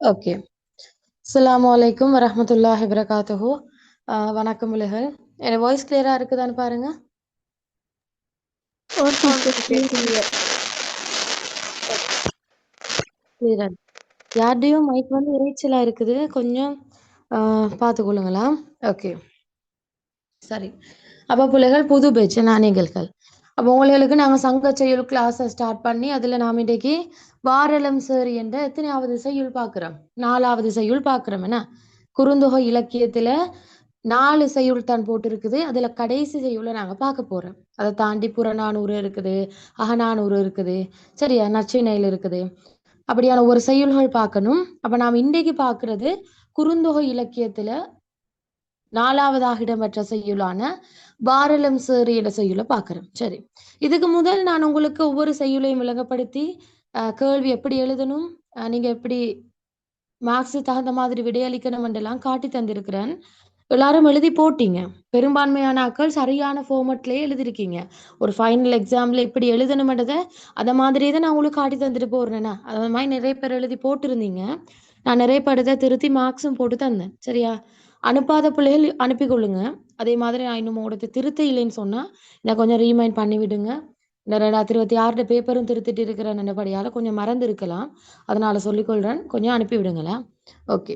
Okay. அஸ்ஸலாமு அலைக்கும் வரஹ்மத்துல்லாஹி வபரகாத்துஹு. வணக்கம் உலகள். என் வாய்ஸ் கிளியரா இருக்குதான்னு பாருங்க. கிளியரா யார்டையும் மைக் வந்து இறைச்சலா இருக்குது, கொஞ்சம் பார்த்துக்கொள்ளுங்களா? ஓகே, சரி. அப்ப பிள்ளைகள் புது பேச்சு நாணயங்கள். அப்போ உங்களுக்கு நாங்கள் சங்க செய்யுள் கிளாஸை ஸ்டார்ட் பண்ணி அதில் நாம் இன்றைக்கு வாரலம் சேரி என்ற எத்தனையாவது செய்யுள் பார்க்குறோம்? 4வது செய்யுள் பார்க்குறோம். என்ன குறுந்தொகை இலக்கியத்தில் 4 செய்யுள் தான் போட்டிருக்குது. அதுல கடைசி செய்யுளை நாங்க பார்க்க போறோம். அதை தாண்டி புறநானூறு இருக்குது, அகநானூறு இருக்குது, சரியா, நற்றிணையில் இருக்குது. அப்படியான ஒரு செய்யுள்கள் பார்க்கணும். அப்ப நாம் இன்றைக்கு பார்க்கிறது குறுந்தொகை இலக்கியத்துல 4வதாக இடம்பெற்ற செய்யுளான வாரலம் சேரி என்ற செய்யுளை பார்க்கிறோம். சரி, இதுக்கு முதல் நான் உங்களுக்கு ஒவ்வொரு செய்யுளையும் விளங்கப்படுத்தி கேள்வி எப்படி எழுதணும், நீங்க எப்படி மார்க்ஸ் தகுந்த மாதிரி விடையளிக்கணும் என்றெல்லாம் காட்டி தந்திருக்கிறேன். எல்லாரும் எழுதி போட்டீங்க. பெரும்பான்மையான ஆட்கள் சரியான ஃபார்மட்லயே எழுதிருக்கீங்க. ஒரு ஃபைனல் எக்ஸாம்ல இப்படி எழுதணும்ன்றத அத மாதிரியே தான் நான் உங்களுக்கு காட்டி தந்துட்டு போறேன்னா, அது மாதிரி நிறைய பேர் எழுதி போட்டிருந்தீங்க. நான் நிறைய படத்தை திருத்தி மார்க்ஸும் போட்டு தந்தேன். சரியா? அனுப்பாத பிள்ளைகள் அனுப்பிக் கொள்ளுங்க. அதே மாதிரி நான் இன்னும் உங்களுக்கு திருத்த இல்லைன்னு சொன்னா எனக்கு கொஞ்சம் ரீமைண்ட் பண்ணி விடுங்க. இந்த 2026 பேப்பரும் திருத்திட்டு இருக்கிற நல்லபடியால கொஞ்சம் மறந்து இருக்கலாம். அதனால சொல்லிக்கொள்றேன். கொஞ்சம் அனுப்பி விடுங்களா? ஓகே.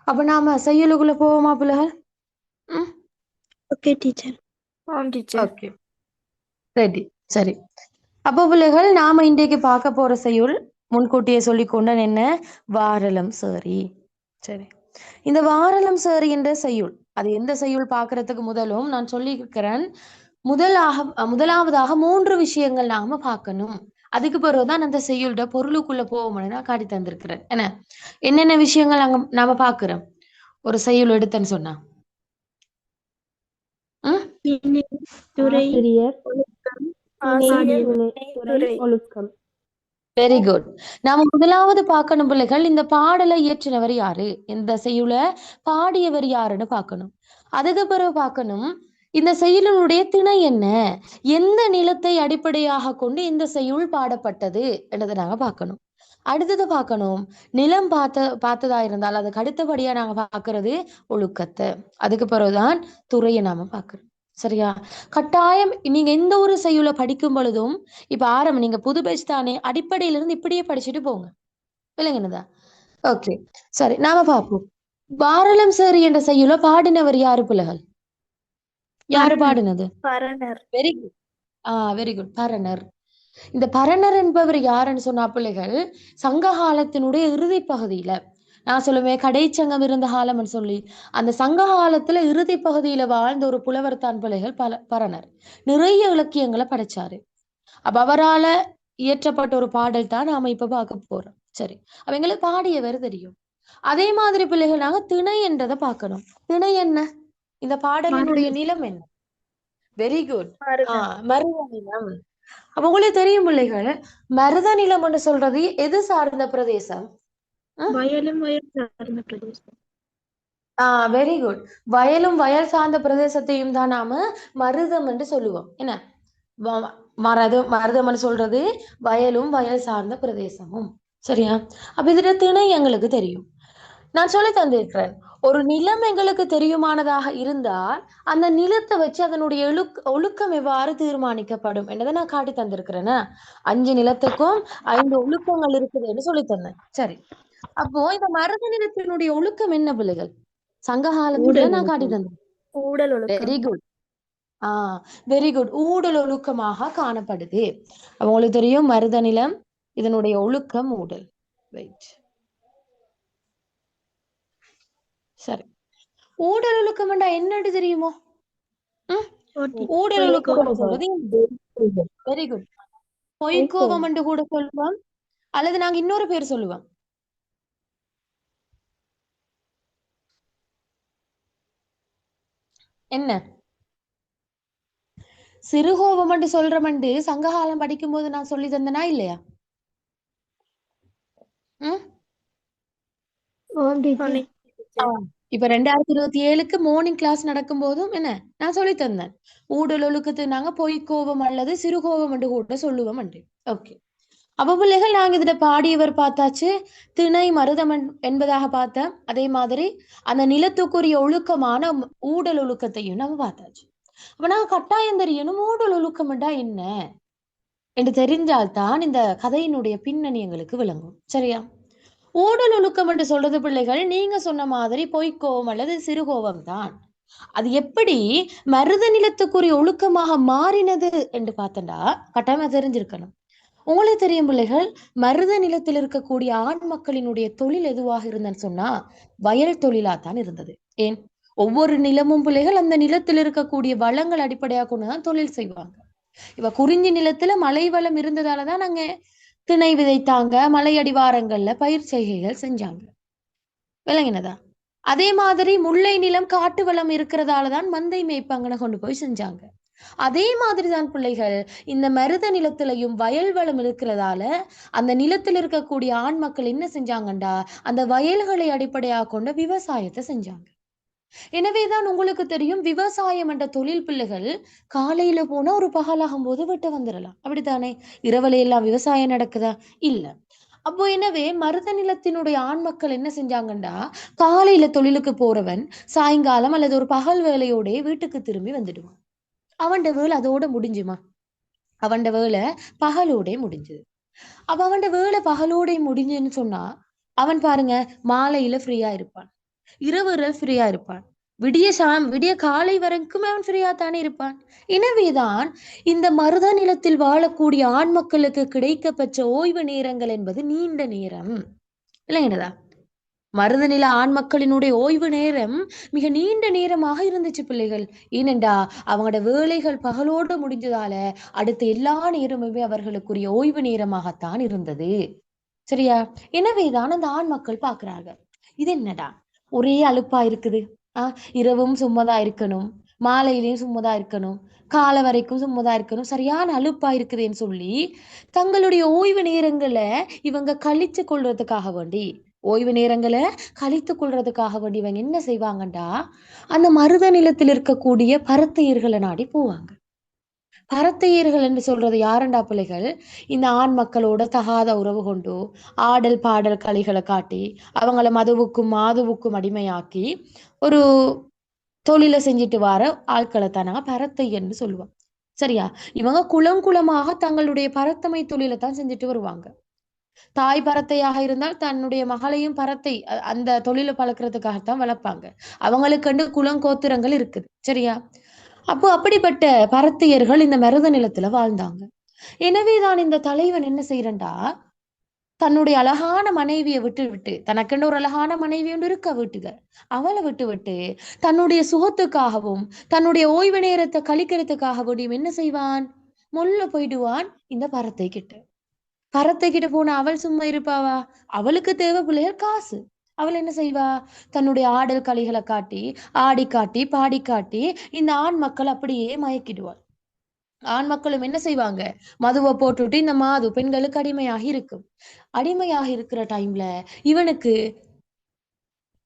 அப்ப நாம செய்யுளுக்குள்ள போவோமா பிள்ளைகள்? Okay teacher. Okay, ready. சரி, அப்போ பிள்ளைகள் நாம இன்றைக்கு பார்க்க போற செய்யுள் முன்கூட்டியே சொல்லிக்கொண்டேன், என்ன? வாரலம் சேரி. சரி, இந்த வாரலம் சேரி என்ற செய்யுள், அது எந்த செய்யுள் பார்க்கறதுக்கு முதலும் நான் சொல்லியிருக்கிறேன். முதலாவதாக 3 விஷயங்கள் நாம பார்க்கணும். அதுக்கு பிறகுதான் அந்த செய்யுள்ட பொருளுக்குள்ள போவோம்னு நான் காட்டி தந்திருக்கிறேன். என்னென்ன விஷயங்கள் நாம பார்க்கிறோம் ஒரு செய்யுள் எடுத்தேன்னு சொன்னா? ஆசிரியர், ஒழுக்கம். Very good. நாம முதலாவது பார்க்கணும் பிள்ளைகள், இந்த பாடலை இயற்றினவர் யாரு, இந்த செய்யுளை பாடியவர் யாருன்னு பார்க்கணும். அதுக்கு பிறகு பார்க்கணும் இந்த செய்யுளுடைய திணை என்ன, எந்த நிலத்தை அடிப்படையாக கொண்டு இந்த செய்யுள் பாடப்பட்டது என்றதை நாங்க பார்க்கணும். அடுத்தது பார்க்கணும், நிலம் பார்த்ததா இருந்தால் அதுக்கு அடுத்தபடியா நாங்க பார்க்கறது ஒழுக்கத்தை. அதுக்கு பிறகுதான் துறையை நாம பார்க்கணும். சரியா? கட்டாயம் நீங்க எந்த ஒரு செய்யுளை படிக்கும் பொழுதும் இப்ப நீங்க புது பேட்ச் தானே, அடிப்படையில இருந்து இப்படியே படிச்சுட்டு போங்க. விளங்கினதா? ஓகே, சரி, நாம பார்ப்போம். வாரலம் சேரி என்ற செய்யுளை பாடினவர் யாரு பிள்ளைகள்? யாரு பாடினது? Very good. Very good, Paranar. இந்த பரணர் என்பவர் யாருன்னு சொன்னா பிள்ளைகள், சங்க காலத்தினுடைய இறுதி பகுதியில, நான் சொல்லுவேன் கடைச்சங்கம் இருந்த காலம்னு சொல்லி, அந்த சங்க காலத்துல இறுதி பகுதியில வாழ்ந்த ஒரு புலவர் தான் பிள்ளைகள் பரணர். நிறைய இலக்கியங்களை படைச்சாரு. அப்ப அவரால இயற்றப்பட்ட ஒரு பாடல் தான் நாம இப்ப பார்க்க போறோம். சரி, அவங்களுக்கு பாடியவர் தெரியும். அதே மாதிரி பிள்ளைகள் நாங்க திணை என்றதை பார்க்கணும். திணை என்ன? இந்த பாடலினுடைய நிலம் என்ன? Very good. மருத நிலம். அப்ப உங்களுக்கு தெரியும் பிள்ளைகள், மருத நிலம் என்று சொல்றது எது சார்ந்த பிரதேசம்? வயலும் வயல் சார்ந்த பிரதேசம். Very good. வயலும் வயல் சார்ந்த பிரதேசத்தையும் தான் நாம மருதம் என்று சொல்லுவோம். என்ன மருதம்னு சொல்றது வயலும் வயல் சார்ந்த பிரதேசமும். சரியா? அப்ப இதுல திணை எங்களுக்கு தெரியும். நான் சொல்லி தந்திருக்கிறேன், ஒரு நிலம் எங்களுக்கு தெரியுமானதாக இருந்தால் அந்த நிலத்தை வச்சு அதனுடைய ஒழுக்கம் எவ்வாறு தீர்மானிக்கப்படும் என்றதை நான் காட்டி தந்திருக்கிறேன்னா, 5 நிலத்துக்கும் 5 ஒழுக்கங்கள் இருக்குதுன்னு சொல்லி தந்தேன். சரி, அப்போ இந்த மருத நிலத்தினுடைய ஒழுக்கம் என்ன பிள்ளைகள்? சங்க காலத்துல நான் காட்டி தந்தேன். Very good. Very good. ஊடல் ஒழுக்கமாக காணப்படுது. உங்களுக்கு தெரியும் மருத நிலம், இதனுடைய ஒழுக்கம் ஊடல். வெயிட். சரி, ஊடல் ஒழுக்கம் என்னன்னு தெரியுமோ? ஊடல் ஒழுக்கம் சொல்றது வெரி குட், பொய்க்கோபம் என்று கூட சொல்லுவோம், அல்லது நாங்க இன்னொரு பேர் சொல்லுவோம். என்ன? சிறுகோபம் என்று சொல்றமண்டு சங்ககாலம் படிக்கும் போது நான் சொல்லி தந்தனா இல்லையா? இப்ப 2027க்கு மார்னிங் கிளாஸ் நடக்கும் போதும் என்ன நான் சொல்லி தந்தேன், ஊடல் ஒழுக்கத்தை நாங்க பொய்க்கோபம் அல்லது சிறுகோபம் என்று கூட சொல்லுவோம். ஓகே, அப்ப பிள்ளைகள் நாங்க இதுல பாடியவர் பார்த்தாச்சு, திணை மருதம் என்பதாக பார்த்தோம். அதே மாதிரி அந்த நிலத்துக்குரிய ஒழுக்கமான ஊடல் ஒழுக்கத்தையும் நம்ம பார்த்தாச்சு. அப்ப நாங்க கட்டாயம் தெரியணும் ஊடல் ஒழுக்கம்டா என்ன என்று தெரிஞ்சால்தான் இந்த கதையினுடைய பின்னணி எங்களுக்கு விளங்கும். சரியா? ஊடல் ஒழுக்கம் என்று சொல்றது பிள்ளைகள் நீங்க சொன்ன மாதிரி பொய்க்கோவம் அல்லது சிறுகோவம் தான். அது எப்படி மருத நிலத்துக்குரிய ஒழுக்கமாக மாறினது என்று பார்த்தா கட்டாயமா தெரிஞ்சிருக்கணும். உங்களுக்கு தெரியும் பிள்ளைகள், மருத நிலத்தில் இருக்கக்கூடிய ஆண் மக்களினுடைய தொழில் எதுவாக இருந்தன்னு சொன்னா வயல் தொழிலாத்தான் இருந்தது. ஏன் ஒவ்வொரு நிலமும் பிள்ளைகள் அந்த நிலத்தில் இருக்கக்கூடிய வளங்கள் அடிப்படையாக கொண்டுதான் தொழில் செய்வாங்க. இப்ப குறிஞ்சி நிலத்துல மலை வளம் இருந்ததாலதான் நாங்க திணை விதைத்தாங்க, மலை அடிவாரங்கள்ல பயிர் செய்கைகள் செஞ்சாங்க. விளங்கினதா? அதே மாதிரி முல்லை நிலம் காட்டு வளம் இருக்கிறதாலதான் மந்தை மேய்ப்பாங்கன்னு கொண்டு போய் செஞ்சாங்க. அதே மாதிரிதான் பிள்ளைகள் இந்த மருத நிலத்திலையும் வயல் வளம் இருக்கிறதால அந்த நிலத்தில் இருக்கக்கூடிய ஆண் மக்கள் என்ன செஞ்சாங்கண்டா அந்த வயல்களை அடிப்படையாக கொண்ட விவசாயத்தை செஞ்சாங்க. எனவேதான் உங்களுக்கு தெரியும் விவசாயம் என்ற தொழில் பிள்ளைகள் காலையில போனா ஒரு பகலாகும் போது விட்டு வந்துடலாம். அப்படித்தானே? இரவுல எல்லாம் விவசாயம் நடக்குதா? இல்ல. அப்போ எனவே மருத நிலத்தினுடைய ஆண் மக்கள் என்ன செஞ்சாங்கண்டா காலையில தொழிலுக்கு போறவன் சாயங்காலம் அல்லது ஒரு பகல் வேலையோட வீட்டுக்கு திரும்பி வந்துடுவான். அவன்ட வேலை அதோட முடிஞ்சுமா? அவன்ட வேலை பகலோட முடிஞ்சுது. அப்ப அவன்ட வேலை பகலோட முடிஞ்சுன்னு சொன்னா அவன் பாருங்க மாலையில ஃப்ரீயா இருப்பான், இரவுல ஃப்ரீயா இருப்பான், விடிய காலை வரைக்கும் அவன் ஃப்ரீயா தானே இருப்பான். எனவேதான் இந்த மருத நிலத்தில் வாழக்கூடிய ஆண் மக்களுக்கு கிடைக்கப்பெற்ற ஓய்வு நேரங்கள் என்பது நீண்ட நேரம். இல்லைங்கடா? மருதநில ஆண் மக்களினுடைய ஓய்வு நேரம் மிக நீண்ட நேரமாக இருந்துச்சு பிள்ளைகள். ஏனென்றா அவங்களோட வேலைகள் பகலோடு முடிஞ்சதால அடுத்த எல்லா நேரமுமே அவர்களுக்குரிய ஓய்வு நேரமாகத்தான் இருந்தது. சரியா? எனவேதான் அந்த ஆண் மக்கள் பாக்குறாங்க, இது என்னடா ஒரே அலுப்பா இருக்குது. இரவும் சும்மதா இருக்கணும், மாலையிலையும் சும்மதா இருக்கணும், காலை வரைக்கும் சும்மதா இருக்கணும், சரியான அலுப்பா இருக்குதுன்னு சொல்லி தங்களுடைய ஓய்வு நேரங்களை இவங்க கழிச்சு கொள்றதுக்காக வேண்டி ஓய்வு நேரங்களை கழித்து கொள்றதுக்காக வேண்டி இவங்க என்ன செய்வாங்கண்டா அந்த மருத நிலத்தில் இருக்கக்கூடிய பரத்தையர்களை நாடி போவாங்க. பரத்தையர்கள் என்று சொல்றது யாரண்டா பிள்ளைகள்? இந்த ஆண் மக்களோட தகாத உறவு கொண்டு ஆடல் பாடல் கலைகளை காட்டி அவங்கள மதுவுக்கும் மாதுவுக்கும் அடிமையாக்கி ஒரு தொழிலை செஞ்சுட்டு வர ஆட்களை தான் நாங்க பரத்தை என்று சொல்லுவோம். சரியா? இவங்க குளம் குளமாக தங்களுடைய பரத்தமை தொழிலை தான் செஞ்சுட்டு வருவாங்க. தாய் பரத்தையாக இருந்தால் தன்னுடைய மகளையும் பரத்தை அந்த தொழிலை பழக்கிறதுக்காகத்தான் வளர்ப்பாங்க. அவங்களுக்குண்டு குளங்கோத்திரங்கள் இருக்குது. சரியா? அப்போ அப்படிப்பட்ட பரத்தையர்கள் இந்த மருத நிலத்துல வாழ்ந்தாங்க. எனவேதான் இந்த தலைவன் என்ன செய்யறண்டா தன்னுடைய அழகான மனைவியை விட்டு விட்டு தனக்கென்று ஒரு அழகான மனைவி ஒன்று இருக்க வீட்டுல அவளை விட்டு விட்டு தன்னுடைய சுகத்துக்காகவும் தன்னுடைய ஓய்வு நேரத்தை கழிக்கிறதுக்காகவும் என்ன செய்வான்? முள்ள போயிடுவான் இந்த பரத்தை கிட்ட. பரத்தை கிட்ட போன அவள் சும்மா இருப்பாவா? அவளுக்கு தேவை பிள்ளைகள் காசு. அவள் என்ன செய்வா? தன்னுடைய ஆடல் கலைகளை காட்டி ஆடி காட்டி பாடி காட்டி இந்த ஆண் மக்கள் அப்படியே மயக்கிடுவாள். ஆண் மக்களும் என்ன செய்வாங்க? மதுவை போட்டுட்டு இந்த மாது பெண்களுக்கு அடிமையாகி இருக்கும். அடிமையாக இருக்கிற டைம்ல இவனுக்கு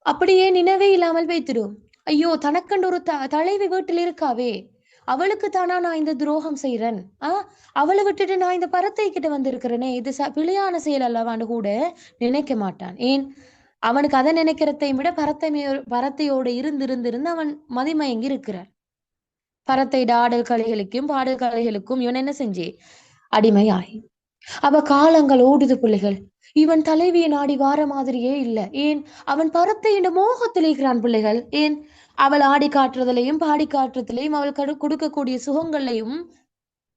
அப்படியே நினைவே இல்லாமல் வைத்திடும். ஐயோ தனக்கண்டு ஒரு தலைவி வீட்டில் இருக்காவே, அவளுக்கு தானா நான் இந்த துரோகம் செய்யறேன். அவளை விட்டுட்டு நான் இந்த பரத்தை கிட்ட வந்திருக்கிறேனே, இது பிழையான செயல் அல்லவான்னு கூட நினைக்க மாட்டான். ஏன்? அவனுக்கு அதை நினைக்கிறதையும் விட பரத்தையோடு இருந்து அவன் மதிமயங்கி இருக்கிறான். பரத்தை ஆடல் கலைகளுக்கும் பாடல் கலைகளுக்கும் இவன் என்ன செஞ்சே அடிமையாகி. அவ காலங்கள் ஓடுது பிள்ளைகள். இவன் தலைவியை நாடி வார மாதிரியே இல்லை. ஏன்? அவன் பரத்தை என்ற மோகத்தில் இருக்கிறான் பிள்ளைகள். ஏன்? அவள் ஆடி காட்டுறதுலையும் பாடி காட்டுறதுலையும் அவள் கொடுக்கக்கூடிய சுகங்களையும்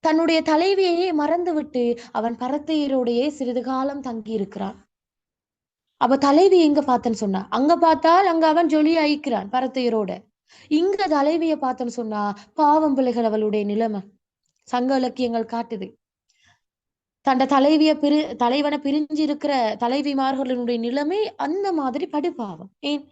தன்னுடைய தலைவியையே மறந்து விட்டு அவன் பரத்தையரோடையே சிறிது காலம் தங்கி இருக்கிறான். அவ தலைவி எங்க பார்த்தன்னு சொன்னா அங்க பார்த்தால் அங்க அவன் ஜொலி அழிக்கிறான் பரத்தையரோட. இங்க தலைவியை பார்த்தன்னு சொன்னா பாவம் பிள்ளைகள் அவளுடைய நிலைமை சங்க இலக்கியங்கள் காட்டுது. தண்ட தலைவனை பிரிஞ்சு இருக்கிற தலைவிமார்களுடைய நிலைமை அந்த மாதிரி படுபாவம். ஏன்?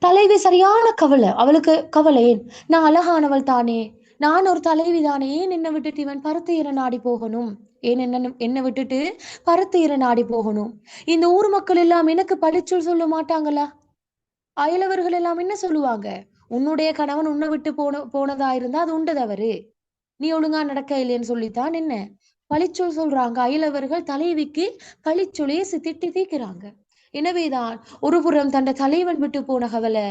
தலைவி சரியான கவலை, அவளுக்கு கவலை. ஏன்? நான் அழகானவள் தானே, நான் ஒரு தலைவி தானே, ஏன் என்ன விட்டுட்டு இவன் பருத்தையரை நாடி போகணும்? ஏன் என்ன விட்டுட்டு பருத்தையரை நாடி போகணும்? இந்த ஊர் மக்கள் எல்லாம் எனக்கு பழிச்சொல் சொல்ல மாட்டாங்களா? அயலவர்கள் எல்லாம் என்ன சொல்லுவாங்க? உன்னுடைய கணவன் உன்னை விட்டு போனதா இருந்தா அது உண்டதவரு, நீ ஒழுங்கா நடக்க இல்லைன்னு சொல்லித்தான் என்ன பழிச்சொல் சொல்றாங்க. அயலவர்கள் தலைவிக்கு பழிச்சொல்லியே திட்டி தீக்கிறாங்க. எனவேதான் ஒரு புறம் தன்னை தலைவன் விட்டு போன கவலை,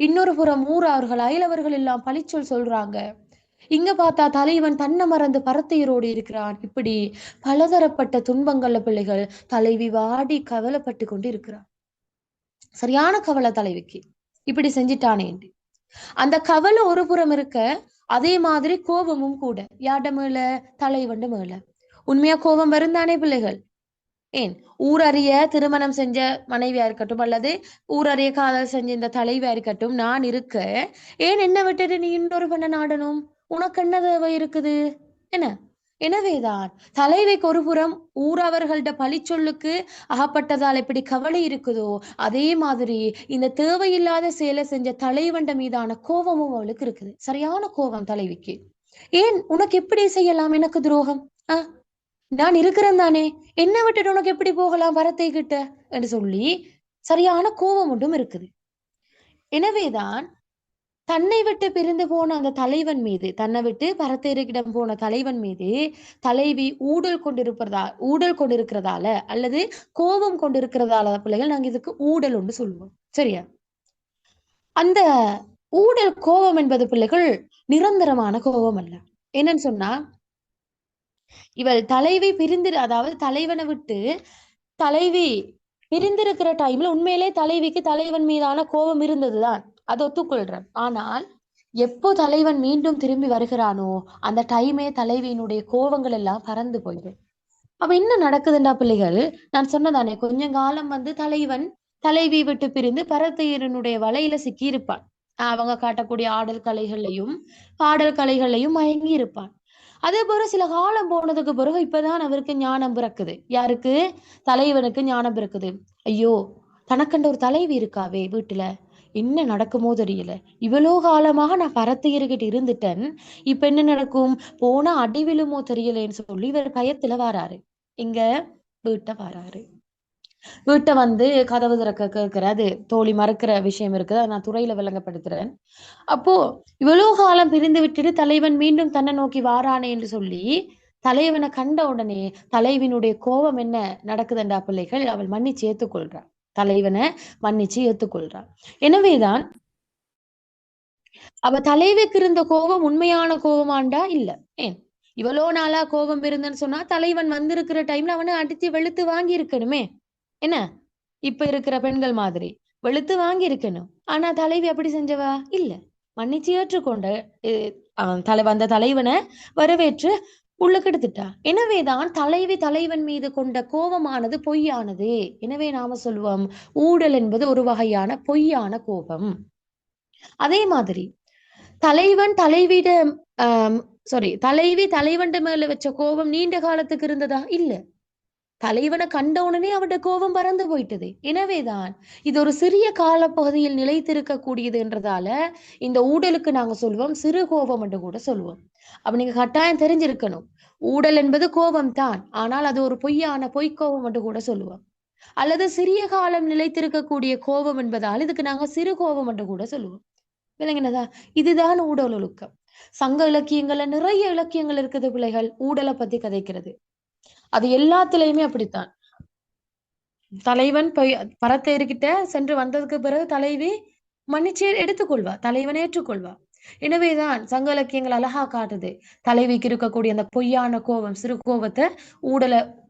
இன்னொரு புறம் ஊரார்கள் அயலவர்கள் எல்லாம் பழிச்சொல் சொல்றாங்க. இங்க பார்த்தா தலைவன் தன்னை மறந்து பரத்தையரோடு இருக்கிறான். இப்படி பலதரப்பட்ட துன்பங்கள்ல பிள்ளைகள் தலைவி வாடி கவலைப்பட்டு கொண்டு இருக்கிறான். சரியான கவலை தலைவிக்கு, இப்படி செஞ்சிட்டானே. அந்த கவலை ஒரு புறம் இருக்க, அதே மாதிரி கோபமும் கூட. யாட மேல? தலைவண்டு மேல. உண்மையா கோபம் வருந்தானே பிள்ளைகள்? ஏன் ஊரறிய திருமணம் செஞ்ச மனைவியா இருக்கட்டும், அல்லது ஊரறிய காதல் செஞ்ச இந்த தலைவியா இருக்கட்டும், நான் இருக்க ஏன் என்ன விட்டுட்டு நீ இன்னொரு பெண்ணை நாடணும்? உனக்கு என்ன தேவை இருக்குது? என்ன? எனவேதான் தலைவிக்கு ஒரு புறம் ஊரவர்கள்ட பழிச்சொல்லுக்கு அகப்பட்டதால் எப்படி கவலை இருக்குதோ, அதே மாதிரி இந்த தேவையில்லாத செயலை செஞ்ச தலைவண்ட மீதான கோபமும் அவளுக்கு இருக்குது. சரியான கோபம் தலைவிக்கு. ஏன் உனக்கு எப்படி செய்யலாம் எனக்கு துரோகம்? நான் இருக்கிறேன் தானே, என்ன விட்டுட்டு உனக்கு எப்படி போகலாம் வரத்தை கிட்ட என்று சொல்லி சரியான கோபம் ஒன்றும் இருக்குது. எனவேதான் தன்னை விட்டு பிரிந்து போன அந்த தலைவன் மீது, தன்னை விட்டு பரத்தேரிடம் போன தலைவன் மீது தலைவி ஊடல் கொண்டிருக்கிறதால அல்லது கோபம் கொண்டிருக்கிறதால பிள்ளைகள் நாங்க இதுக்கு ஊடல் ஒன்று சொல்லுவோம். சரியா? அந்த ஊடல் கோபம் என்பது பிள்ளைகள் நிரந்தரமான கோபம் அல்ல. என்னன்னு சொன்னா, இவள் தலைவி அதாவது தலைவனை விட்டு தலைவி பிரிந்திருக்கிற டைம்ல உண்மையிலே தலைவிக்கு தலைவன் மீதான கோபம் இருந்ததுதான், அதை ஒத்துக்கொள்றேன். ஆனால் எப்போ தலைவன் மீண்டும் திரும்பி வருகிறானோ அந்த டைமே தலைவியினுடைய கோபங்கள் எல்லாம் பறந்து போயிடும். அப்ப என்ன நடக்குதுண்டா பிள்ளைகள்? நான் சொன்னதானே, கொஞ்ச காலம் தலைவன் தலைவி விட்டு பிரிந்து பரத்தையரனுடைய வலையில சிக்கியிருப்பான். அவங்க காட்டக்கூடிய ஆடல் கலைகளையும் பாடல் கலைகளையும் மயங்கி இருப்பான். அதே போல சில காலம் போனதுக்கு பிறகு இப்பதான் அவருக்கு ஞானம் பிறக்குது. யாருக்கு? தலைவனுக்கு ஞானம் பிறக்குது. ஐயோ, தனக்கண்ட ஒரு தலைவி இருக்காவே வீட்டுல, என்ன நடக்குமோ தெரியல. இவ்வளோ காலமாக நான் பரத்தையர்கிட்ட இருந்துட்டேன், இப்ப என்ன நடக்கும், போனா அடி விழுமோ தெரியலேன்னு சொல்லி இவர் பயத்துல வாராரு. இங்க வீட்டை வாராரு. வீட்டை கதவு திறக்க கேட்கிறாரு. தோழி மறுக்கிற விஷயம் இருக்குது, நான் துறையில விளங்கப்படுத்துறேன். அப்போ இவ்வளவு காலம் பிரிந்து விட்டுட்டு தலைவன் மீண்டும் தன்னை நோக்கி வாரானே என்று சொல்லி தலைவனை கண்ட உடனே தலைவினுடைய கோபம் என்ன நடக்குதுண்டா பிள்ளைகள்? அவள் மன்னிச்சு ஏத்துக்கொள்றாள். தலைவனை மன்னிச்சு ஏத்துக்கொள்றாள். எனவேதான் அவ தலைவிக்கு இருந்த கோபம் உண்மையான கோபமாண்டா? இல்ல. ஏன் இவ்வளோ நாளா கோபம் இருந்தன்னு சொன்னா தலைவன் வந்திருக்கிற டைம்ல அவனை அடிச்சு வெளுத்து வாங்கி இருக்கணுமே. என்ன இப்ப இருக்கிற பெண்கள் மாதிரி வெளுத்து வாங்கி இருக்கணும். ஆனா தலைவி அப்படி செஞ்சவா இல்ல. மன்னிச்சு ஏற்றுக்கொண்ட வந்த தலைவனை வரவேற்று உள்ள கெடுத்துட்டா. எனவேதான் தலைவி தலைவன் மீது கொண்ட கோபமானது பொய்யானது. எனவே நாம சொல்லுவோம், ஊடல் என்பது ஒரு வகையான பொய்யான கோபம். அதே மாதிரி தலைவன் தலைவிட தலைவி தலைவன் மேல வச்ச கோபம் நீண்ட காலத்துக்கு இருந்ததா? இல்ல. தலைவனை கண்ட உடனே அவட கோபம் பறந்து போயிட்டது. எனவேதான் இது ஒரு சிறிய காலப்பகுதியில் நிலைத்திருக்க கூடியது என்றதால இந்த ஊடலுக்கு நாங்க சொல்லுவோம் சிறு கோபம் என்று கூட சொல்லுவோம். அப்ப நீங்க கட்டாயம் தெரிஞ்சிருக்கணும், ஊடல் என்பது கோபம் தான், ஆனால் அது ஒரு பொய்யான பொய்க்கோபம் என்று கூட சொல்லுவோம். அல்லது சிறிய காலம் நிலைத்திருக்கக்கூடிய கோபம் என்பதால் இதுக்கு நாங்க சிறு கோபம் என்று கூட சொல்லுவோம். விளங்கினதா? இதுதான் ஊடல் ஒழுக்கம். சங்க இலக்கியங்கள்ல நிறைய இலக்கியங்கள் இருக்குது பிள்ளைகள் ஊடலை பத்தி கதைக்கிறது. அது எல்லாத்துலயுமே அப்படித்தான். தலைவன் பரத்தேரிக்கிட்ட சென்று வந்ததுக்கு பிறகு தலைவி மன்னிச்சு எடுத்துக்கொள்வா, தலைவனை ஏற்றுக்கொள்வா. எனவேதான் சங்க இலக்கியங்கள் அழகா காட்டுது, தலைவிக்கு இருக்கக்கூடிய அந்த பொய்யான கோபம், சிறு கோபத்தை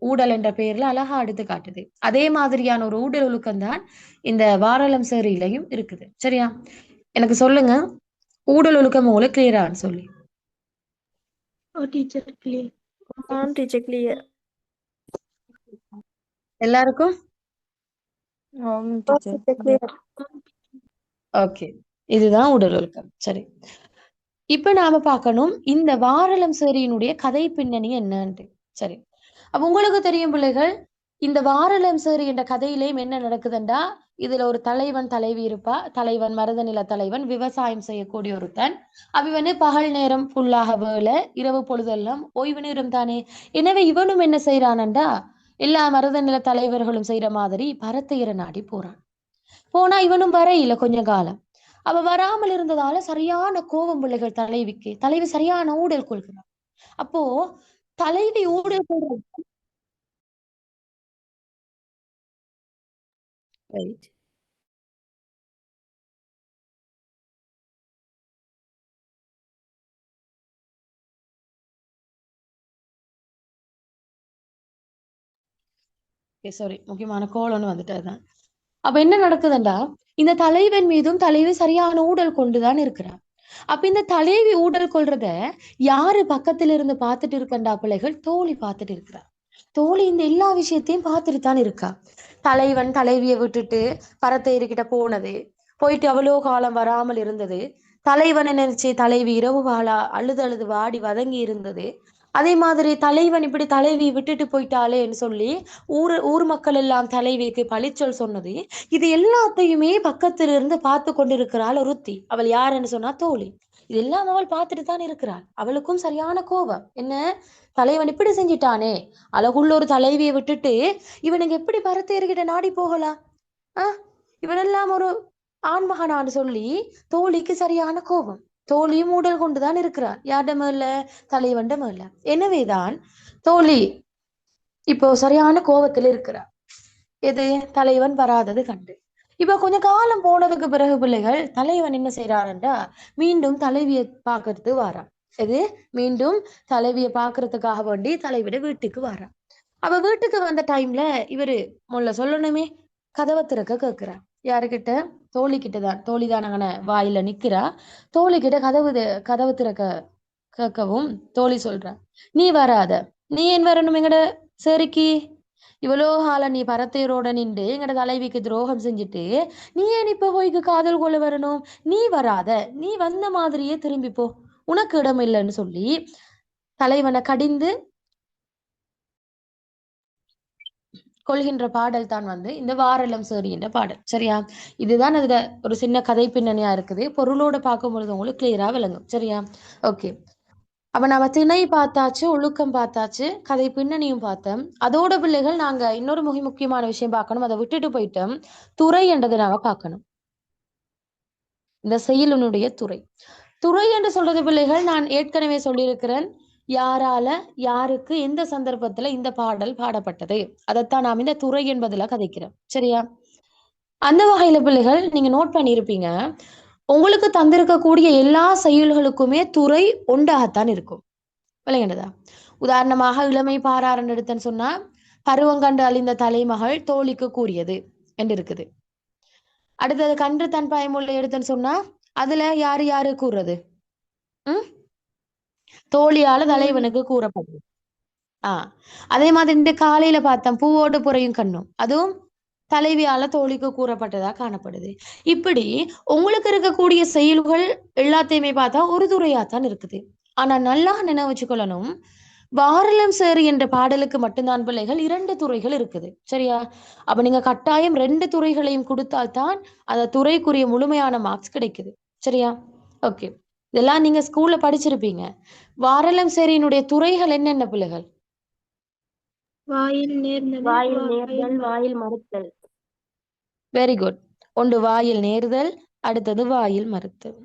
ஊடல் என்ற பெயர்ல அழகா எடுத்து காட்டுது. அதே மாதிரியான ஒரு ஊடல் ஒழுக்கம் தான் இந்த வாரலம் சேரியிலையும் இருக்குது. சரியா? எனக்கு சொல்லுங்க, ஊடல் ஒழுக்கம் உங்களுக்கு கிளியரான்னு சொல்லி. எல்லாருக்கும் ஓகே, இதுதான் உடல் ஒழுக்கம். சரி, இப்ப நாம பார்க்கணும் இந்த வாரலம் சேரியினுடைய கதை பின்னணி என்னன்ட்டு. சரி, அப்ப உங்களுக்கு தெரியும் பிள்ளைகள், இந்த வாரலம் சேரி என்ற கதையிலேயும் என்ன நடக்குதுண்டா, இதுல ஒரு தலைவன் தலைவி இருப்பா. தலைவன் மருதநில தலைவன், விவசாயம் செய்யக்கூடிய ஒருத்தன். அவன் பகல் நேரம் ஃபுல்லாக வேலை, இரவு பொழுதெல்லாம் ஓய்வு நேரம் தானே. எனவே இவனும் என்ன செய்யறானண்டா, எல்லா மருதநில தலைவர்களும் செய்யற மாதிரி பரத்தையரை நாடி போறான். போனா இவனும் வரையில கொஞ்ச காலம். அவ வராமல் இருந்ததால சரியான கோபம் பிள்ளைகள் தலைவிக்கு. தலைவி சரியான ஊடல் கொள்கிறான். அப்போ தலைவி ஊடல் சொல்றது ரைட். சாரி, முக்கியமான கோல் ஒண்ணு வந்துட்டதுதான். அப்ப என்ன நடக்குதுண்டா, இந்த தலைவன் மீதும் தலைவி சரியான ஊடல் கொண்டுதான் இருக்கிறார். அப்ப இந்த தலைவி ஊடல் கொள்றத யாரு பக்கத்துல இருந்து பார்த்துட்டு இருக்கண்டா பிள்ளைகள்? தோழி பார்த்துட்டு இருக்கிறா. தோழி இந்த எல்லா விஷயத்தையும் பார்த்துட்டு தான் இருக்கா. தலைவன் தலைவியை விட்டுட்டு பரத்தேறிக்கிட்ட போனது, போயிட்டு அவ்வளோ காலம் வராமல் இருந்தது, தலைவனை நினைச்சு தலைவி இரவு காலா அழுது அழுது வாடி வதங்கி இருந்தது. அதே மாதிரி தலைவன் இப்படி தலைவி விட்டுட்டு போயிட்டாளேன்னு சொல்லி ஊர் மக்கள் எல்லாம் தலைவிக்கு பழிச்சொல் சொன்னது. இது எல்லாத்தையுமே பக்கத்துல இருந்து பார்த்து கொண்டிருக்கிறாள் ஒருத்தி. அவள் யாருன்னு சொன்னா தோழி. இது எல்லாம் அவள் பார்த்துட்டு தான் இருக்கிறாள். அவளுக்கும் சரியான கோபம். என்ன, தலைவன் இப்படி செஞ்சிட்டானே, அழகுள்ள ஒரு தலைவியை விட்டுட்டு இவனுக்கு எப்படி பரத்தேறிகிட்ட நாடி போகலாம்? ஆஹ் இவனெல்லாம் ஒரு ஆண்மகனான்னு சொல்லி தோழிக்கு சரியான கோபம். தோழியும் ஊடல் கொண்டுதான் இருக்கிறார். யார்ட மேல? தலைவன்ட மேல. எனவேதான் தோழி இப்போ சரியான கோபத்தில் இருக்கிறார். எது? தலைவன் வராதது கண்டு. இப்ப கொஞ்ச காலம் போனதுக்கு பிறகு பிள்ளைகள் தலைவன் என்ன செய்யறாருன்றா, மீண்டும் தலைவியை பாக்குறது வாரான். எது? மீண்டும் தலைவியை பாக்குறதுக்காக வேண்டி தலைவிட வீட்டுக்கு வாரான். அவ வீட்டுக்கு வந்த டைம்ல இவரு முல்ல சொல்லணுமே, கதவை திறக்க கேட்கிறா. யாருக்கிட்ட? தோழி கிட்டதான். தோழி தான் அங்கன வாயில நிக்கிறா. தோழி கிட்ட கதவு திறக்க கேட்கவும் தோழி சொல்றா, நீ வராத. நீ ஏன் வரணும் எங்கட சரிக்கு? இவ்வளோ காலம் நீ பரத்தையரோட நின்று எங்கட தலைவிக்கு துரோகம் செஞ்சுட்டு நீ ஏன் இப்ப போய்க்கு காதல் கொள்ள வரணும்? நீ வராத, நீ வந்த மாதிரியே திரும்பி போ, உனக்கு இடம் இல்லைன்னு சொல்லி தலைவனை கடிந்து கொள்கின்ற பாடல் தான் இந்த வாரலம் சேரி என்ற பாடல். சரியா? இதுதான் அதுல ஒரு சின்ன கதை பின்னணியா இருக்குது. பொருளோட பார்க்கும் பொழுது உங்களுக்கு கிளியரா விளங்கும். சரியா? ஓகே. அப்ப நம்ம திணை பார்த்தாச்சு, ஒழுக்கம் பார்த்தாச்சு, கதை பின்னணியும் பார்த்தோம். அதோட பிள்ளைகள் நாங்க இன்னொரு முக்கியமான விஷயம் பார்க்கணும். அதை விட்டுட்டு போயிட்டோம். துறை என்றதை நாங்க பார்க்கணும். இந்த செயலினுடைய துறை. துறை என்று சொல்றது பிள்ளைகள் நான் ஏற்கனவே சொல்லியிருக்கிறேன். யாரால யாருக்கு எந்த சந்தர்ப்பத்துல இந்த பாடல் பாடப்பட்டது, அதைத்தான் நாம் இந்த துறை என்பதுல கதைக்கிறோம். சரியா? அந்த வகையில பிள்ளைகள் நீங்க நோட் பண்ணியிருப்பீங்க, உங்களுக்கு தந்திருக்கக்கூடிய எல்லா செயல்களுக்குமே துறை ஒன்றாகத்தான் இருக்கும். விளங்கினதா? உதாரணமாக இளமை பாராரன் எடுத்தன்னு சொன்னா, பருவங்கண்டு அழிந்த தலைமகள் தோழிக்கு கூறியது என்று இருக்குது. அடுத்தது கன்று தன் பயமுள்ள எடுத்தன்னு சொன்னா, அதுல யாரு யாரு கூறுறது? தோழியால தலைவனுக்கு கூறப்படுது. அதே மாதிரி இந்த காலையில பார்த்தோம், பூவோடு புறையும் கண்ணும், அதுவும் தலைவியால தோழிக்கு கூறப்பட்டதா காணப்படுது. இப்படி உங்களுக்கு இருக்கக்கூடிய செயல்கள் எல்லாத்தையுமே பார்த்தா ஒரு துறையாத்தான் இருக்குது. ஆனா நல்லா நினைவு வச்சுக்கொள்ளணும், வாரலம் சேரு என்ற பாடலுக்கு மட்டும்தான் பிள்ளைகள் 2 துறைகள் இருக்குது. சரியா? அப்ப நீங்க கட்டாயம் 2 துறைகளையும் கொடுத்தால்தான் அந்த துறைக்குரிய முழுமையான மார்க்ஸ் கிடைக்குது. சரியா? ஓகே. இதெல்லாம் நீங்க ஸ்கூல்ல படிச்சிருப்பீங்க. வாரலம் சேரியினுடைய துறைகள் என்னென்ன பிள்ளைகள்? வாயில் நேர்ந்தல், வாயில் மறுத்தல். Very good. ஒன்று வாயில் நேர்தல், அடுத்தது வாயில் மறுத்தல்.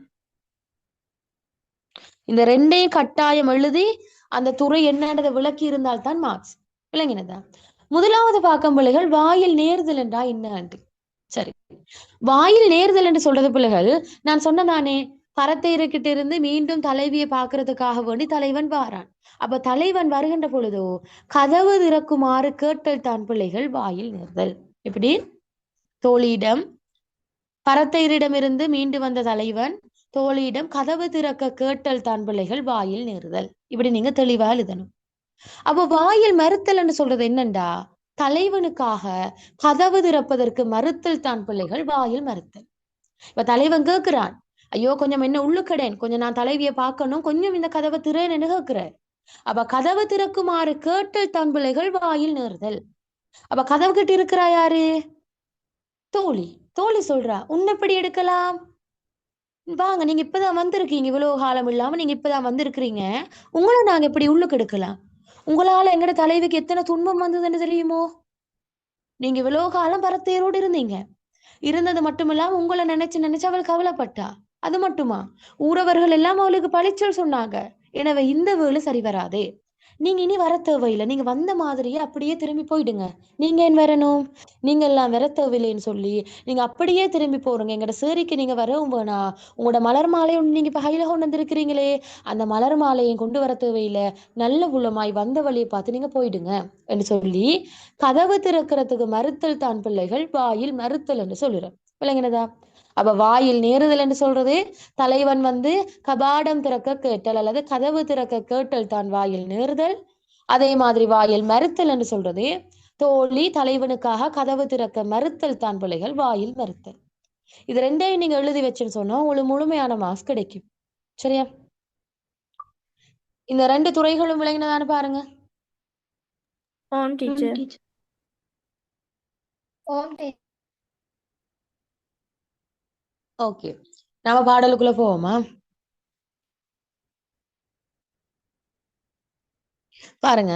இந்த 2ஐயும் கட்டாயம் எழுதி அந்த துறை என்னன்றதை விளக்கி இருந்தால்தான் மார்க்ஸ். விளங்கினதா? முதலாவது பார்க்கும் பிள்ளைகள் வாயில் நேர்தல் என்றா என்ன? சரி, வாயில் நேர்தல் என்று சொல்றது பிள்ளைகள் நான் சொன்னதானே, பரத்தையர்கிட்ட இருந்து மீண்டும் தலைவியை பார்க்கறதுக்காக வேண்டி தலைவன் வாரான். அப்ப தலைவன் வருகின்ற பொழுதோ கதவு திறக்குமாறு கேட்டல் தான் பிள்ளைகள் வாயில் நேர்தல். எப்படி? தோழியிடம், பரத்தையரிடமிருந்து மீண்டு வந்த தலைவன் தோழியிடம் கதவு திறக்க கேட்டல் தான் பிள்ளைகள் வாயில் நேர்தல். இப்படி நீங்க தெளிவா எழுதணும். அப்போ வாயில் மறுத்தல் என்று சொல்றது என்னண்டா, தலைவனுக்காக கதவு திறப்பதற்கு மறுத்தல் தான் பிள்ளைகள் வாயில் மறுத்தல். இப்ப தலைவன் கேட்கிறான், ஐயோ கொஞ்சம் என்ன உள்ளுக்கடேன், கொஞ்சம் நான் தலைவியை பார்க்கணும், கொஞ்சம் இந்த கதவை திறன்னு கேட்கிறேன். அப்ப கதவு திறக்குமாறு கேட்டல் தான் பிள்ளைகள் வாயில் நேர்தல். அப்ப கதவு கிட்ட இருக்கிறா யாரு? தோழி. தோழி சொல்றா, உன்னை எப்படி எடுக்கலாம்? வாங்க, நீங்க இப்பதான் வந்திருக்கீங்க, இவ்வளவு காலம் இல்லாம நீங்க இப்பதான் வந்திருக்கிறீங்க, உங்களை நாங்க எப்படி உள்ளுக்கு எடுக்கலாம்? உங்களால எங்கட தலைவிக்கு எத்தனை துன்பம் வந்ததுன்னு தெரியுமோ? நீங்க இவ்வளவு காலம் பரத்தையரோடு இருந்தீங்க. இருந்தது மட்டுமில்லாம உங்களை நினைச்சு நினைச்சு அவள் கவலைப்பட்டா. அது மட்டுமா, ஊரவர்கள் எல்லாம் அவளுக்கு பழிச்சொல் சொன்னாங்க. எனவே இந்த வேலை சரி வராதே. நீங்க இனி வர தேவையில்லை, நீங்க வந்த மாதிரியே அப்படியே திரும்பி போயிடுங்க. நீங்க ஏன் வரணும்? நீங்க எல்லாம் வர தேவையில்லைன்னு சொல்லி நீங்க அப்படியே திரும்பி போறீங்க. எங்கட சேரிக்கு நீங்க வரவும் வேணாம். உங்களோட மலர் மாலை ஒண்ணு நீங்க இப்ப கையில கொண்டு வந்திருக்கிறீங்களே, அந்த மலர் மாலையும் கொண்டு வர தேவையில்லை. நல்ல புள்ளமாய் வந்த வழியை பார்த்து நீங்க போயிடுங்க என்று சொல்லி கதவு திறக்கிறதுக்கு மறுத்தல் தான் பிள்ளைகள் வாயில் மறுத்தல் என்று சொல்லுறேன். விளங்கினதா? அப்ப வாயில் நேருதல் என்று சொல்றது தலைவன் வந்து கபாடம் திறக்க கேட்டல் அல்லது கதவு திறக்க கேட்டல் தான் வாயில் நேருதல். அதே மாதிரி வாயில் மறுத்தல் என்று சொல்றது தோழி தலைவனுக்காக கதவு திறக்க மறுத்தல் தான் பிள்ளைகள் வாயில் மறுத்தல். இது ரெண்டையும் நீங்க எழுதி வச்சுன்னு சொன்னா உங்களுக்கு முழுமையான மார்க்ஸ் கிடைக்கும். சரியா? இந்த ரெண்டு துறைகளும் விளங்கினதான்னு பாருங்க. ஆம் டீச்சர். ஓகே, நம்ம பாடலுக்குள்ள போவோமா? பாருங்க,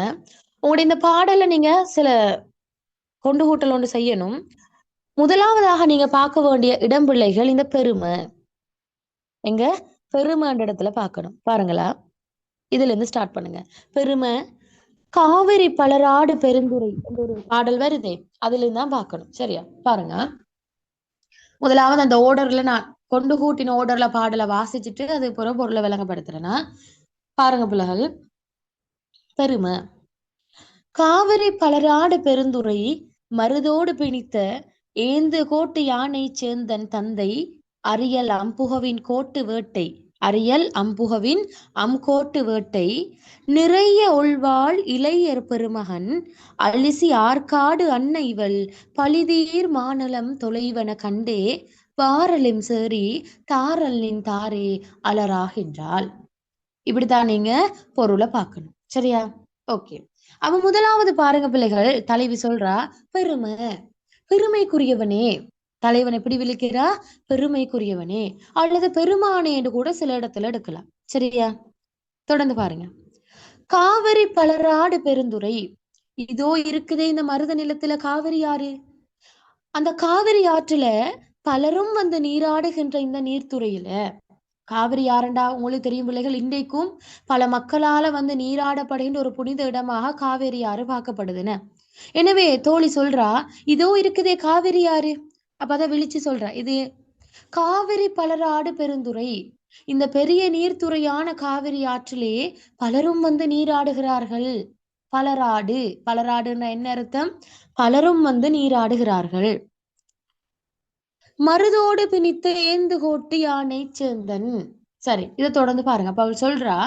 உங்களுடைய இந்த பாடல்ல நீங்க சில கொண்டு கூட்டல் ஒன்று செய்யணும். முதலாவதாக நீங்க பார்க்க வேண்டிய இடம் பிள்ளைகள் இந்த பெருமை. எங்க பெருமைன்ற இடத்துல பார்க்கணும். பாருங்களா, இதுல இருந்து ஸ்டார்ட் பண்ணுங்க. பெருமை காவிரி பலராடு பெருந்துறை என்ற ஒரு பாடல் வருதே, அதுல இருந்து தான் பார்க்கணும். சரியா? பாருங்க, முதலாவது அந்த ஓர்டர்ல நான் கொண்டு கூட்டின ஓர்டர்ல பாடலை வாசிச்சுட்டு அது பிறகு பொருளை விளங்கப்படுத்துறேன்னா பாருங்க பிள்ளைகள். பெருமை காவிரி பலராடு பெருந்துறை மருதோடு பிணித்த ஏந்து கோட்டு யானை சேந்தன் தந்தை அரியல் அம்புகவின் கோட்டு வேட்டை அரியல் அம்புகவின் அம்கோட்டு வேட்டை நிறைய உள்வாள் இளையர் பெருமகன் அலிசி ஆற்காடு அன்ன இவள் பழிதீர் மானலம் தொலைவன கண்டே பாரலிம் சேரி தாரலின் தாரே அலராகின்றாள். இப்படித்தான் நீங்க பொருளை பார்க்கணும். சரியா? ஓகே. அப்ப முதலாவது பாருங்க பிள்ளைகள், தலைவி சொல்றா பெருமை. பெருமைக்குரியவனே, தலைவன் எப்படி விழிக்கிறா? பெருமைக்குரியவனே அல்லது பெருமானே என்று கூட சில இடத்துல எடுக்கலாம். சரியா? தொடர்ந்து பாருங்க. காவிரி பலராடு பெருந்துறை, இதோ இருக்குதே இந்த மருத நிலத்துல காவிரி ஆறு. அந்த காவிரி ஆற்றுல பலரும் வந்து நீராடுகின்ற இந்த நீர்த்துறையில காவிரி யாரண்டா உங்களுக்கு தெரியும் பிள்ளைகள், இன்றைக்கும் பல மக்களால வந்து நீராடப்படுகின்ற ஒரு புனித இடமாக காவேரி ஆறு பார்க்கப்படுதுன்னு. எனவே தோழி சொல்றா இதோ இருக்குதே காவிரி ஆறு. அப்ப அதை விழிச்சு சொல்றா, இது காவிரி பலராடு பெருந்துறை, இந்த பெரிய நீர்த்துறையான காவிரி ஆற்றிலே பலரும் வந்து நீராடுகிறார்கள். பலராடு, பலராடுன்னா என்ன அர்த்தம்? பலரும் வந்து நீராடுகிறார்கள். மருதோடு பிணித்து ஏந்து கோட்டு யானை சேந்தன். சரி, இதை தொடர்ந்து பாருங்க. அப்ப அவள் சொல்றா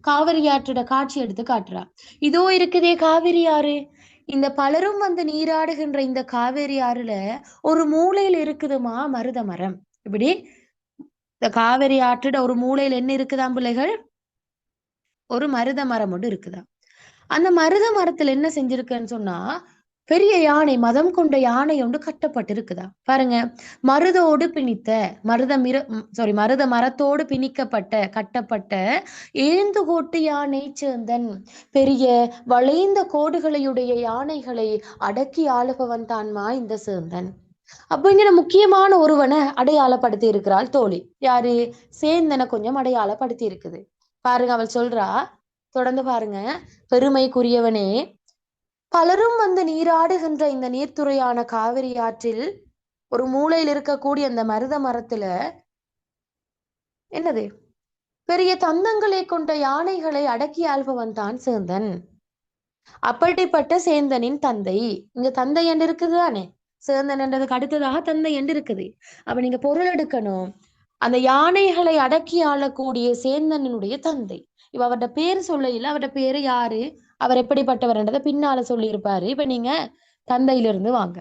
காவிரி ஆற்றோட காட்சி எடுத்து காட்டுறா. இதோ இருக்குதே காவிரி ஆறு, இந்த பலரும் வந்து நீராடுகின்ற இந்த காவேரி ஆறுல ஒரு மூலையில இருக்குதுமா மருத மரம். இப்படி இந்த காவிரி ஆற்றோட ஒரு மூலையில என்ன இருக்குதாம் பிள்ளைகள்? ஒரு மருத மரம் ஒன்று இருக்குதாம். அந்த மருத மரத்துல என்ன செஞ்சிருக்குன்னு சொன்னா பெரிய யானை, மதம் கொண்ட யானை ஒன்று கட்டப்பட்டிருக்குதா. பாருங்க, மருதோடு பிணித்த மருத மரத்தோடு பிணிக்கப்பட்ட கட்டப்பட்ட ஏந்து கோட்டு யானை சேந்தன், பெரிய வளைந்த கோடுகளையுடைய யானைகளை அடக்கி ஆளுபவன் தான்மா இந்த சேந்தன். அப்படிங்கிற முக்கியமான ஒருவனை அடையாளப்படுத்தி இருக்கிறாள் தோழி. யாரு? சேந்தனை கொஞ்சம் அடையாளப்படுத்தி இருக்குது. பாருங்க, அவள் சொல்றா, தொடர்ந்து பாருங்க. பெருமைக்குரியவனே, பலரும் வந்து நீராடுகின்ற இந்த நீர்த்துறையான காவிரி ஆற்றில் ஒரு மூலையில் இருக்கக்கூடிய அந்த மருத மரத்துல என்னது பெரிய தந்தங்களை கொண்ட யானைகளை அடக்கி ஆள்பவன் தான் சேந்தன். அப்படிப்பட்ட சேந்தனின் தந்தை, இங்க தந்தை என்று இருக்குது தானே, சேந்தன் என்றதுக்கு அடுத்ததாக தந்தை என்று இருக்குது. அப்ப நீங்க பொருள் எடுக்கணும், அந்த யானைகளை அடக்கி ஆளக்கூடிய சேந்தனுடைய தந்தை. இவ அவரோட பேர் சொல்ல, அவரோட பேரு யாரு, அவர் எப்படிப்பட்டவர்ன்றதை பின்னால சொல்லியிருப்பாரு. இப்ப நீங்க தந்தையிலிருந்து வாங்க.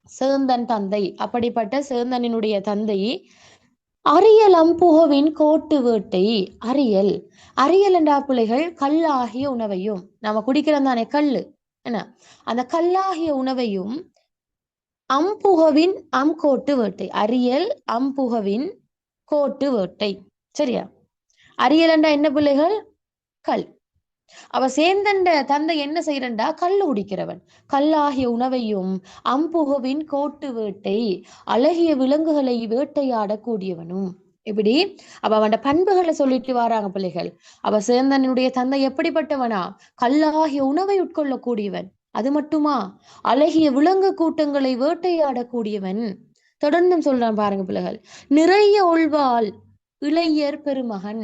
சேந்தன் தந்தை, அப்படிப்பட்ட சேந்தனினுடைய தந்தை அரியல் அம்புகவின் கோட்டு வேட்டை. அரியல், அரியல் என்றா பிள்ளைகள் கல்லாகிய உணவையும், நாம குடிக்கிறோம் தானே கல்லு, என்ன, அந்த கல்லாகிய உணவையும் அம்புகவின் அம்கோட்டு வேட்டை. அரியல் அம்புகவின் கோட்டு வேட்டை. சரியா? அரியல் என்றா என்ன பிள்ளைகள்? கல். அவ சேந்தண்ட தந்தை என்ன செய்யறண்டா கல்லு குடிக்கிறவன். கல்லாகிய உணவையும் அம்புகவின் கோட்டு வேட்டை, அழகிய விலங்குகளை வேட்டையாட கூடியவனும். இப்படி அவ அவன் பண்புகளை சொல்லிட்டு வராங்க பிள்ளைகள். அவ சேந்தனுடைய தந்தை எப்படிப்பட்டவனா? கல்லாகிய உணவை உட்கொள்ளக்கூடியவன். அது மட்டுமா? அழகிய விலங்கு கூட்டங்களை வேட்டையாடக்கூடியவன். தொடர்ந்தும் சொல்றான் பாருங்க பிள்ளைகள். நிறைய உள்வாள் இளையர் பெருமகன்.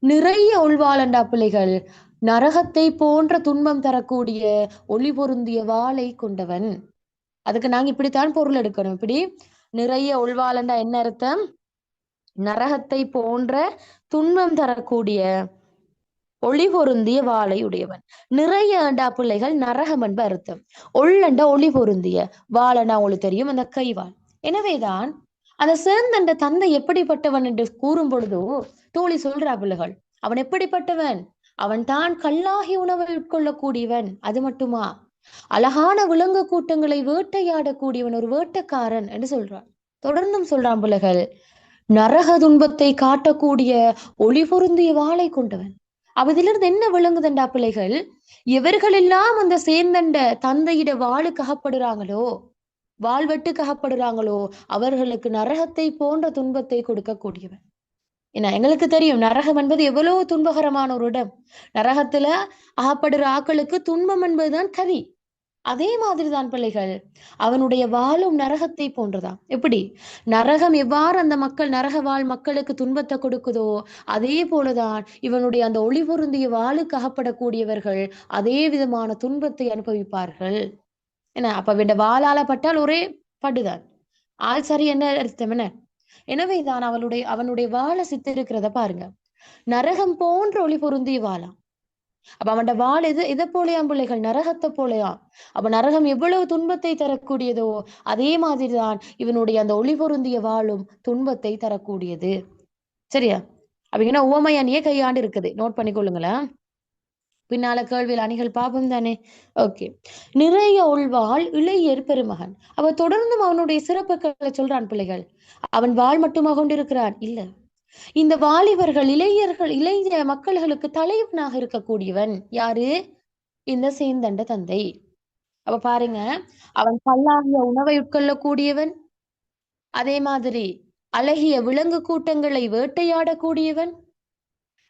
நிறைய உள்வாளண்டா பிள்ளைகள். நரகத்தை போன்ற துன்பம் தரக்கூடிய ஒளி பொருந்திய வாளை கொண்டவன். அதுக்கு நாங்க இப்படித்தான் பொருள் எடுக்கணும். இப்படி நிறைய உள்வாளண்டா என்ன அர்த்தம்? நரகத்தை போன்ற துன்பம் தரக்கூடிய ஒளி பொருந்திய வாளை உடையவன். நிறைய அண்டா பிள்ளைகள் நரகம் என்ப அர்த்தம். ஒள்ளண்ட ஒளி பொருந்திய வாழண்டா உங்களுக்கு தெரியும், அந்த கைவாள். எனவேதான் அந்த சேர்ந்தண்ட தந்தை எப்படிப்பட்டவன் என்று கூறும் பொழுதோ தோழி சொல்றா பிள்ளைகள், அவன் எப்படிப்பட்டவன்? அவன் தான் கல்லாகி உணவை உட்கொள்ளக்கூடியவன். அது மட்டுமா? அழகான விலங்கு கூட்டங்களை வேட்டையாடக்கூடியவன், ஒரு வேட்டைக்காரன் என்று சொல்றான். தொடர்ந்தும் சொல்றான் பிள்ளைகள், நரக துன்பத்தை காட்டக்கூடிய ஒளி பொருந்திய வாளை கொண்டவன். அவதிலிருந்து என்ன விளங்குதண்டா பிள்ளைகள்? எவர்களெல்லாம் அந்த சேந்தண்ட தந்தையிட வாளுக்கு அகப்படுறாங்களோ, வாழ்வெட்டுக்கு அகப்படுறாங்களோ, அவர்களுக்கு நரகத்தை போன்ற துன்பத்தை கொடுக்கக்கூடியவன். ஏன்னா எங்களுக்கு தெரியும் நரகம் என்பது எவ்வளவு துன்பகரமான ஒரு இடம். நரகத்துல அகப்படுற ஆக்களுக்கு துன்பம் என்பதுதான் கதி. அதே மாதிரிதான் பிள்ளைகள், அவனுடைய வாழும் நரகத்தை போன்றதான். எப்படி நரகம் எவ்வாறு அந்த மக்கள் நரக வாழ் மக்களுக்கு துன்பத்தை கொடுக்குதோ, அதே போலதான் இவனுடைய அந்த ஒளி பொருந்திய வாளுக்கு அகப்படக்கூடியவர்கள் அதே விதமான துன்பத்தை அனுபவிப்பார்கள். என்ன அப்ப அவன் வாளால பட்டால் ஒரே படுதான். ஆள் சரி என்ன அர்த்தம் என்ன? எனவேதான் அவனுடைய வாழை சித்திருக்கிறத பாருங்க. நரகம் போன்ற ஒளி பொருந்திய வாழா. அப்ப அவன் வாள் எதை போலையாம் பிள்ளைகள்? நரகத்தை போலையாம். அப்ப நரகம் எவ்வளவு துன்பத்தை தரக்கூடியதோ அதே மாதிரிதான் இவனுடைய அந்த ஒளி பொருந்திய வாளும் துன்பத்தை தரக்கூடியது. சரியா? அப்படிங்கன்னா உவமை அணியே கையாண்டு இருக்குது. நோட் பண்ணிக்கொள்ளுங்களேன். பின்னால கேள்வியில் அணிகள் பாபம் தானே. ஓகே. நிறைய உள்வாள் இளையர் பெருமகன். அவ தொடர்ந்தும் அவனுடைய சிறப்புகளை சொல்றான் பிள்ளைகள். அவன் வாழ் மட்டுமா கொண்டிருக்கிறான்? இல்ல, இந்த வாலிபர்கள் இளைய மக்கள்களுக்கு தலைவனாக இருக்கக்கூடியவன் யாரு? இந்த சேந்தண்ட தந்தை. அப்ப பாருங்க, அவன் கல்லாகிய உணவை உட்கொள்ளக்கூடியவன். அதே மாதிரி அழகிய விலங்கு கூட்டங்களை வேட்டையாடக்கூடியவன்.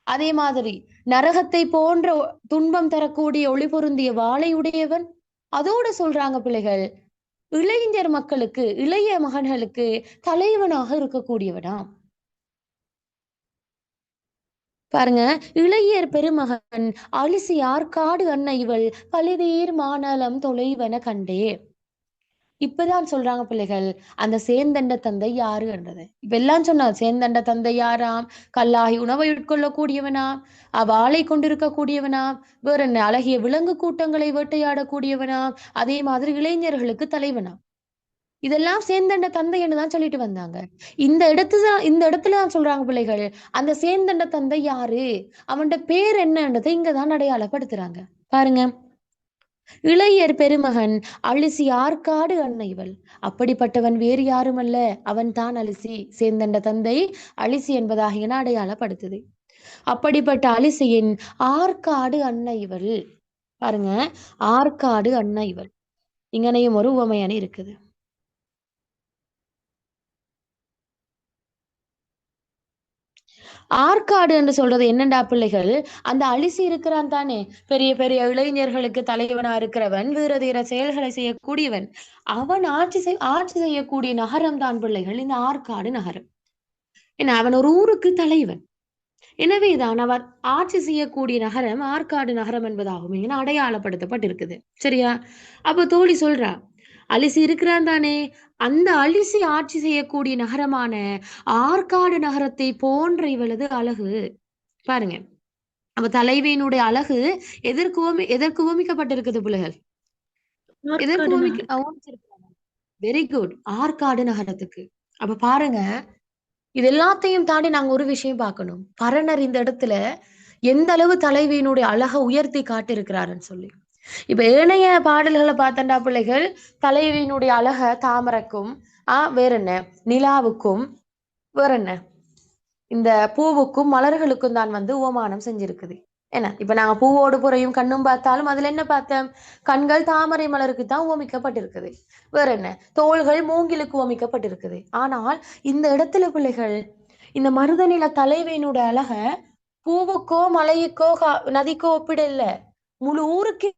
அதே மாதிரி நரகத்தை போன்ற துன்பம் தரக்கூடிய ஒளி பொருந்திய வாளை உடையவன். அதோட சொல்றாங்க பிள்ளைகள், இளைஞர் மக்களுக்கு இளைய மகன்களுக்கு தலைவனாக இருக்கக்கூடியவனா. பாருங்க, இளையர் பெருமகன் அலிசி ஆற்காடு அன்ன இவள் பலிதீர் மாநலம் தொலைவன கண்டே. இப்பதான் சொல்றாங்க பிள்ளைகள், அந்த சேந்தண்ட தந்தை யாரு என்றது. இப்ப எல்லாம் சொன்னா சேந்தண்ட தந்தை யாராம்? கல்லாகி உணவை உட்கொள்ளக்கூடியவனாம், வாளை கொண்டிருக்கக்கூடியவனாம், வேற என்ன அழகிய விலங்கு கூட்டங்களை வேட்டையாடக்கூடியவனாம், அதே மாதிரி இளைஞர்களுக்கு தலைவனாம். இதெல்லாம் சேந்தண்ட தந்தை தான் சொல்லிட்டு வந்தாங்க. இந்த இடத்துலதான் சொல்றாங்க பிள்ளைகள், அந்த சேந்தண்ட தந்தை யாரு, அவன்ட பேர் என்னன்றதை இங்கதான் அடையாளப்படுத்துறாங்க. பாருங்க, இளையர் பெருமகன் அலிசி ஆற்காடு அன்னைவள். அப்படிப்பட்டவன் வேறு யாரும் அல்ல, அவன் தான் அலிசி. சேந்தண்ட தந்தை அலிசி என்பதாக என அடையாளப்படுத்துது. அப்படிப்பட்ட அலிசியின் ஆற்காடு அன்னைவள். பாருங்க, ஆற்காடு அன்னைவள். இங்கனையும் ஒரு உவமையான இருக்குது. ஆற்காடு என்று சொல்றது என்னண்டா பிள்ளைகள்? அந்த அலிசி இருக்கிறான் தானே, பெரிய பெரிய இளைஞர்களுக்கு தலைவனா இருக்கிறவன், வீர தீர செயல்களை செய்யக்கூடியவன். அவன் ஆட்சி செய்யக்கூடிய நகரம் தான் பிள்ளைகள் இந்த ஆற்காடு நகரம். ஏன்னா அவன் ஒரு ஊருக்கு தலைவன். எனவேதான் அவர் ஆட்சி செய்யக்கூடிய நகரம் ஆற்காடு நகரம் என்பதாகவும் இங்க அடையாளப்படுத்தப்பட்டிருக்குது. சரியா? அப்ப தோழி சொல்றா, அலிசி இருக்கிறான் தானே, அந்த அலிசி ஆட்சி செய்யக்கூடிய நகரமான ஆற்காடு நகரத்தை போன்ற இவளது அழகு. பாருங்க, அவ தலைவியினுடைய அழகு எதற்கு உவமிக்கப்பட்டிருக்குது பிள்ளைகள்? வெரி குட், ஆற்காடு நகரத்துக்கு. அப்ப பாருங்க, இது எல்லாத்தையும் தாண்டி நாங்க ஒரு விஷயம் பார்க்கணும். பரணர் இந்த இடத்துல எந்த அளவு தலைவியினுடைய அழகை உயர்த்தி காட்டிருக்கிறாருன்னு சொல்லி. இப்ப ஏனைய பாடல்களை பார்த்தண்டா பிள்ளைகள், தலைவியினுடைய அழக தாமரைக்கும் வேற என்ன நிலாவுக்கும் வேற என்ன இந்த பூவுக்கும் மலர்களுக்கும் தான் உவமானம் செஞ்சிருக்குது. என்ன இப்ப நாங்க பூவோடு புறையும் கண்ணும் பார்த்தாலும் அதுல என்ன பார்த்தோம்? கண்கள் தாமரை மலருக்கு தான் உவமிக்கப்பட்டிருக்குது. வேற என்ன தோள்கள் மூங்கிலுக்கு உவமிக்கப்பட்டிருக்குது. ஆனால் இந்த இடத்துல பிள்ளைகள் இந்த மருதநில தலைவியினோட அழக பூவுக்கோ மலையுக்கோ நதிக்கோ ஒப்பிட இல்ல, முழு ஊருக்கே